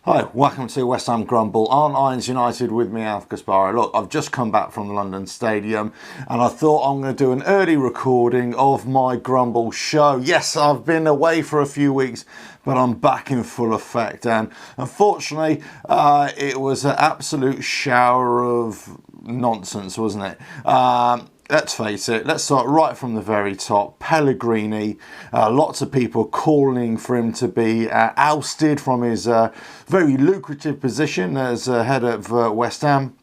Hi, welcome to West Ham Grumble on Irons United with me, Alf Gaspari. Look, I've just come back from the London Stadium and I thought I'm going to do an early recording of my Grumble show. Yes, I've been away for a few weeks, but I'm back in full effect. And unfortunately, it was an absolute shower of nonsense, wasn't it? Let's face it, let's start right from the very top. Pellegrini, lots of people calling for him to be ousted from his very lucrative position as head of West Ham.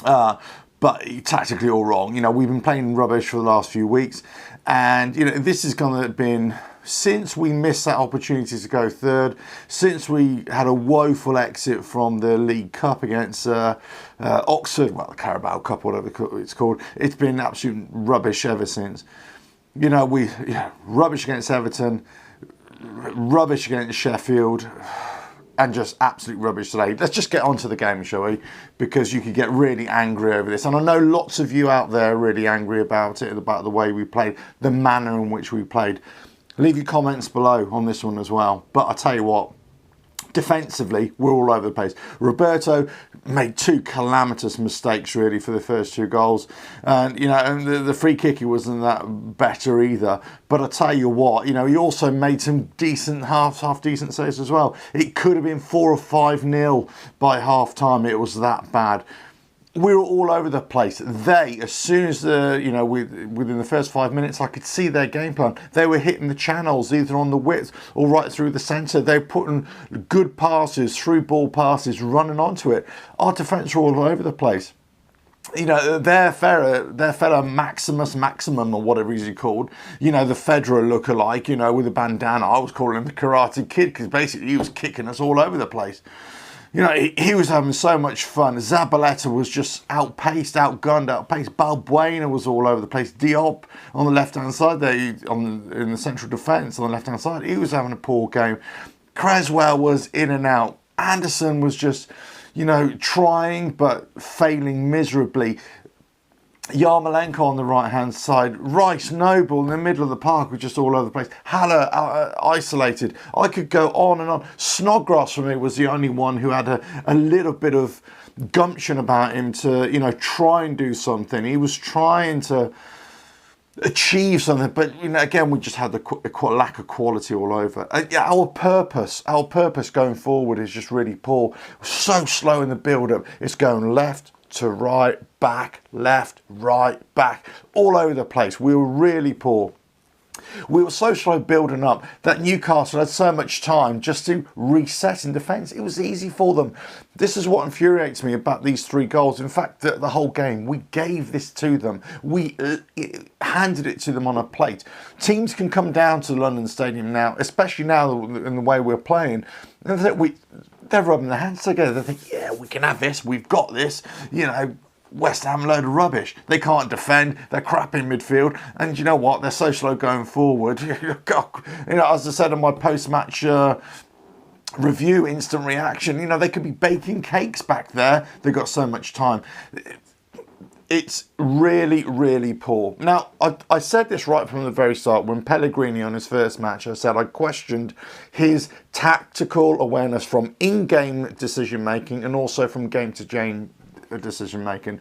But tactically all wrong. You know, we've been playing rubbish for the last few weeks. And, you know, this is going to have been, since we missed that opportunity to go third, since we had a woeful exit from the League Cup against Oxford, well, the Carabao Cup, whatever it's called, it's been absolute rubbish ever since. You know, rubbish against Everton, rubbish against Sheffield, and just absolute rubbish today. Let's just get on to the game, shall we? Because you could get really angry over this. And I know lots of you out there are really angry about it, about the way we played, the manner in which we played. Leave your comments below on this one as well. But I tell you what, defensively, we're all over the place. Roberto made two calamitous mistakes really for the first two goals, and you know, and the free kick, he wasn't that better either. But I tell you what, you know, he also made some decent half decent saves as well. It could have been 4 or 5-0 by half time. It was that bad. We were all over the place. They, as soon as within the first 5 minutes, I could see their game plan. They were hitting the channels either on the width or right through the centre. They were putting good passes, through ball passes, running onto it. Our defence were all over the place. You know, their fella Maximum or whatever he's called, you know, the Federer lookalike, you know, with a bandana. I was calling him the Karate Kid because basically he was kicking us all over the place. You know, he was having so much fun. Zabaleta was just outpaced. Balbuena was all over the place. Diop on the left-hand side there, in the central defence on the left-hand side, he was having a poor game. Creswell was in and out. Anderson was just, you know, trying but failing miserably. Yarmolenko on the right-hand side, Rice Noble in the middle of the park was just all over the place. Haller isolated. I could go on and on. Snodgrass for me was the only one who had a little bit of gumption about him to, you know, try and do something. He was trying to achieve something, but you know, again, we just had the lack of quality all over. Our purpose going forward is just really poor. So slow in the build-up. It's going left to right, back, left, right, back, all over the place. We were really poor. We were so slow building up that Newcastle had so much time just to reset in defence. It was easy for them. This is what infuriates me about these 3 goals. In fact, the whole game, we gave this to them. We handed it to them on a plate. Teams can come down to the London Stadium now, especially now in the way we're playing, and they're rubbing their hands together. They think, yeah, we can have this. We've got this. You know, West Ham, load of rubbish. They can't defend. They're crap in midfield. And you know what? They're so slow going forward. You know, as I said in my post-match review, instant reaction, you know, they could be baking cakes back there. They've got so much time. It's really, really poor. Now, I said this right from the very start. When Pellegrini on his first match, I said I questioned his tactical awareness from in-game decision-making and also from game-to-game decision-making.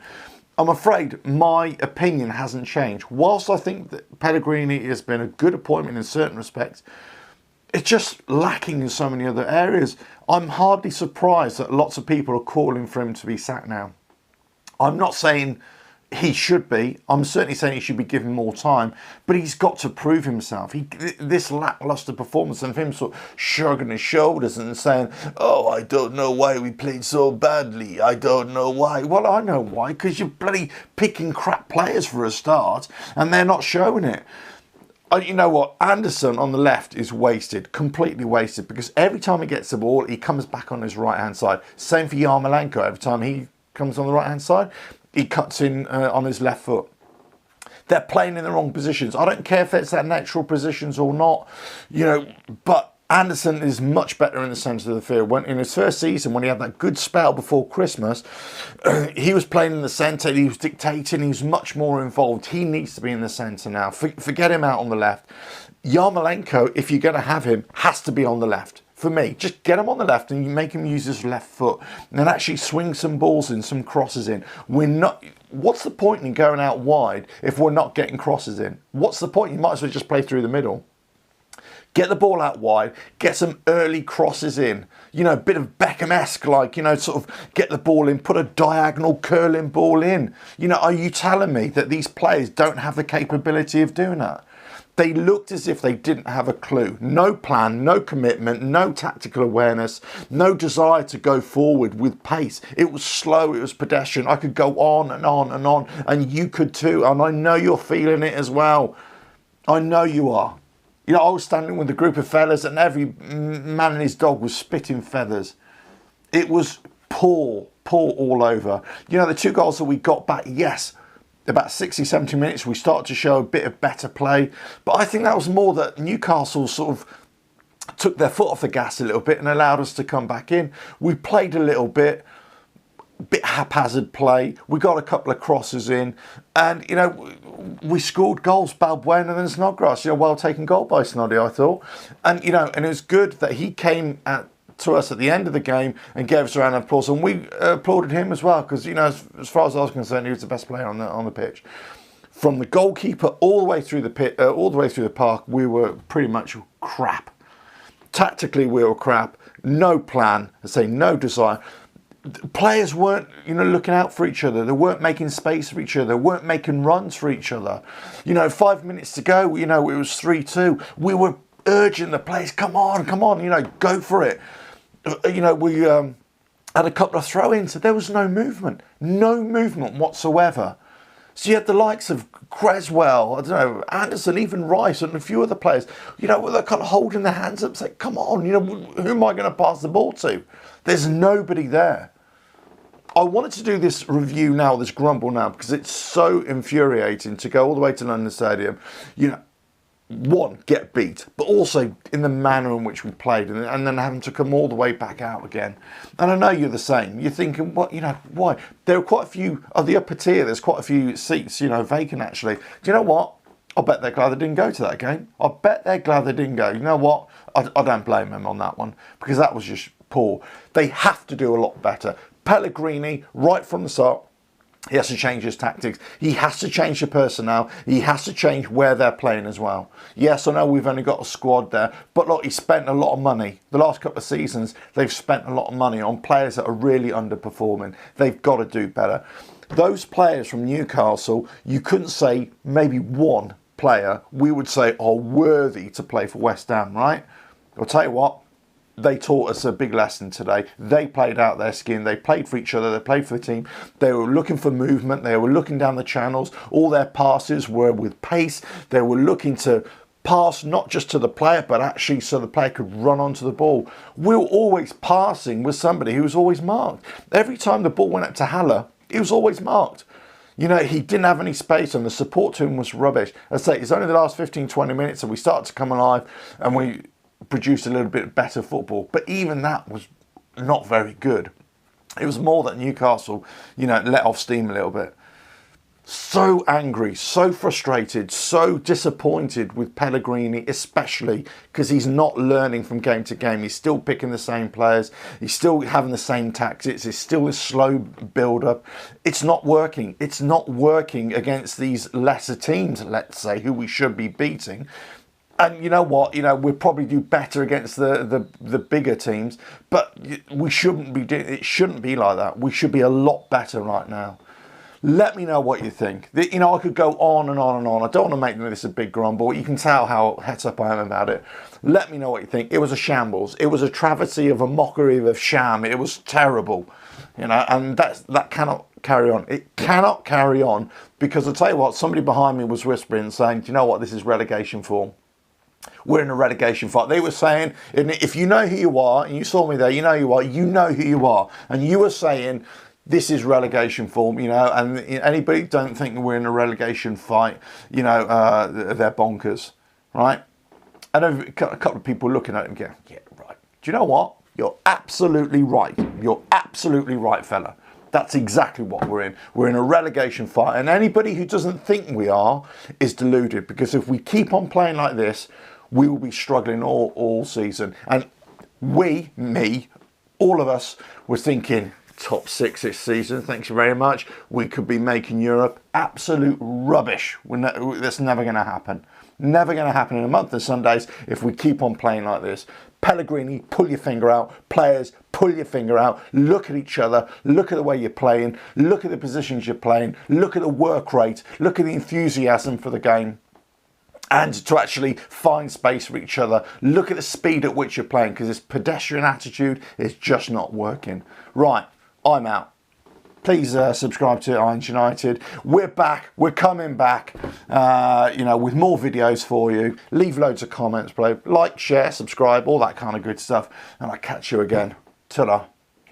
I'm afraid my opinion hasn't changed. Whilst I think that Pellegrini has been a good appointment in certain respects, it's just lacking in so many other areas. I'm hardly surprised that lots of people are calling for him to be sacked now. I'm not saying he should be. I'm certainly saying he should be given more time, but he's got to prove himself. This lacklustre performance of him sort of shrugging his shoulders and saying, oh, I don't know why we played so badly. I don't know why. Well, I know why, because you're bloody picking crap players for a start, and they're not showing it. You know what? Anderson on the left is wasted, completely wasted, because every time he gets the ball, he comes back on his right-hand side. Same for Yarmolenko. Every time he comes on the right-hand side, he cuts in on his left foot. They're playing in the wrong positions. I don't care if it's their natural positions or not, you know, but Anderson is much better in the centre of the field. When in his first season, when he had that good spell before Christmas, he was playing in the centre, he was dictating, he was much more involved. He needs to be in the centre now. Forget him out on the left. Yarmolenko, if you're going to have him, has to be on the left. For me, just get him on the left and you make him use his left foot and then actually swing some balls in, some crosses in. What's the point in going out wide if we're not getting crosses in? What's the point? You might as well just play through the middle. Get the ball out wide, get some early crosses in. You know, a bit of Beckham-esque, like, you know, sort of get the ball in, put a diagonal curling ball in. You know, are you telling me that these players don't have the capability of doing that? They looked as if they didn't have a clue. No plan, no commitment, no tactical awareness, no desire to go forward with pace. It was slow, it was pedestrian. I could go on and on and on, and you could too. And I know you're feeling it as well. I know you are. You know, I was standing with a group of fellas and every man and his dog was spitting feathers. It was poor all over. You know, the 2 goals that we got back, yes, about 60, 70 minutes, we started to show a bit of better play. But I think that was more that Newcastle sort of took their foot off the gas a little bit and allowed us to come back in. We played a little bit haphazard play. We got a couple of crosses in and, you know, we scored goals. Balbuena and Snodgrass, you know, well taken goal by Snoddy, I thought. And, you know, and it was good that he came to us at the end of the game and gave us a round of applause, and we applauded him as well because, you know, as far as I was concerned, he was the best player on the pitch. From the goalkeeper all the way through the pit, all the way through the park, we were pretty much crap. Tactically, we were crap. No plan, I say no desire. Players weren't, you know, looking out for each other. They weren't making space for each other. They weren't making runs for each other. You know, 5 minutes to go, you know, it was 3-2. We were urging the players, come on, you know, go for it. You know, we had a couple of throw-ins. So there was no movement whatsoever. So you had the likes of Creswell, I don't know, Anderson, even Rice and a few other players, you know, they're kind of holding their hands up saying, come on, you know, who am I going to pass the ball to? There's nobody there. I wanted to do this review now, this Grumble now, because it's so infuriating to go all the way to London Stadium, you know, one, get beat, but also in the manner in which we played and then having to come all the way back out again. And I know you're the same. You're thinking, what, you know, why? There are quite a few, of the upper tier, there's quite a few seats, you know, vacant actually. Do you know what? I bet they're glad they didn't go to that game. I bet they're glad they didn't go. You know what? I don't blame them on that one because that was just poor. They have to do a lot better. Pellegrini, right from the start, he has to change his tactics. He has to change the personnel. He has to change where they're playing as well. Yes, I know we've only got a squad there, but look, he spent a lot of money. The last couple of seasons, they've spent a lot of money on players that are really underperforming. They've got to do better. Those players from Newcastle, you couldn't say maybe one player we would say are worthy to play for West Ham, right? I'll tell you what. They taught us a big lesson today. They played out their skin. They played for each other. They played for the team. They were looking for movement. They were looking down the channels. All their passes were with pace. They were looking to pass not just to the player, but actually so the player could run onto the ball. We were always passing with somebody who was always marked. Every time the ball went up to Haller, he was always marked. You know, he didn't have any space and the support to him was rubbish. I say, it's only the last 15, 20 minutes that we started to come alive and we produced a little bit better football, but even that was not very good. It was more that Newcastle, you know, let off steam a little bit. So angry, so frustrated, so disappointed with Pellegrini, especially because he's not learning from game to game. He's still picking the same players. He's still having the same tactics. It's still a slow build-up. It's not working. It's not working against these lesser teams, let's say, who we should be beating. And you know what? You know, we'll probably do better against the bigger teams, but we shouldn't be doing. It shouldn't be like that. We should be a lot better right now. Let me know what you think. You know, I could go on and on and on. I don't want to make this a big grumble. You can tell how het up I am about it. Let me know what you think. It was a shambles. It was a travesty of a mockery of a sham. It was terrible. You know, and that cannot carry on. It cannot carry on because I'll tell you what, somebody behind me was whispering saying, do you know what, this is relegation form. We're in a relegation fight. They were saying, if you know who you are, and you saw me there, you know who you are. And you were saying, this is relegation form, you know, and anybody don't think we're in a relegation fight, you know, they're bonkers, right? And a couple of people looking at it and going, yeah, right. Do you know what? You're absolutely right. You're absolutely right, fella. That's exactly what we're in. We're in a relegation fight. And anybody who doesn't think we are is deluded. Because if we keep on playing like this, we will be struggling all season. And me, all of us were thinking top 6 this season. Thanks very much. We could be making Europe. Absolute rubbish. That's never going to happen. Never going to happen in a month of Sundays if we keep on playing like this. Pellegrini, pull your finger out. Players, pull your finger out. Look at each other. Look at the way you're playing. Look at the positions you're playing. Look at the work rate. Look at the enthusiasm for the game. And to actually find space for each other. Look at the speed at which you're playing, because this pedestrian attitude is just not working. Right, I'm out. Please subscribe to Irons United. We're back. We're coming back, with more videos for you. Leave loads of comments below. Like, share, subscribe, all that kind of good stuff. And I'll catch you again. Ta-da.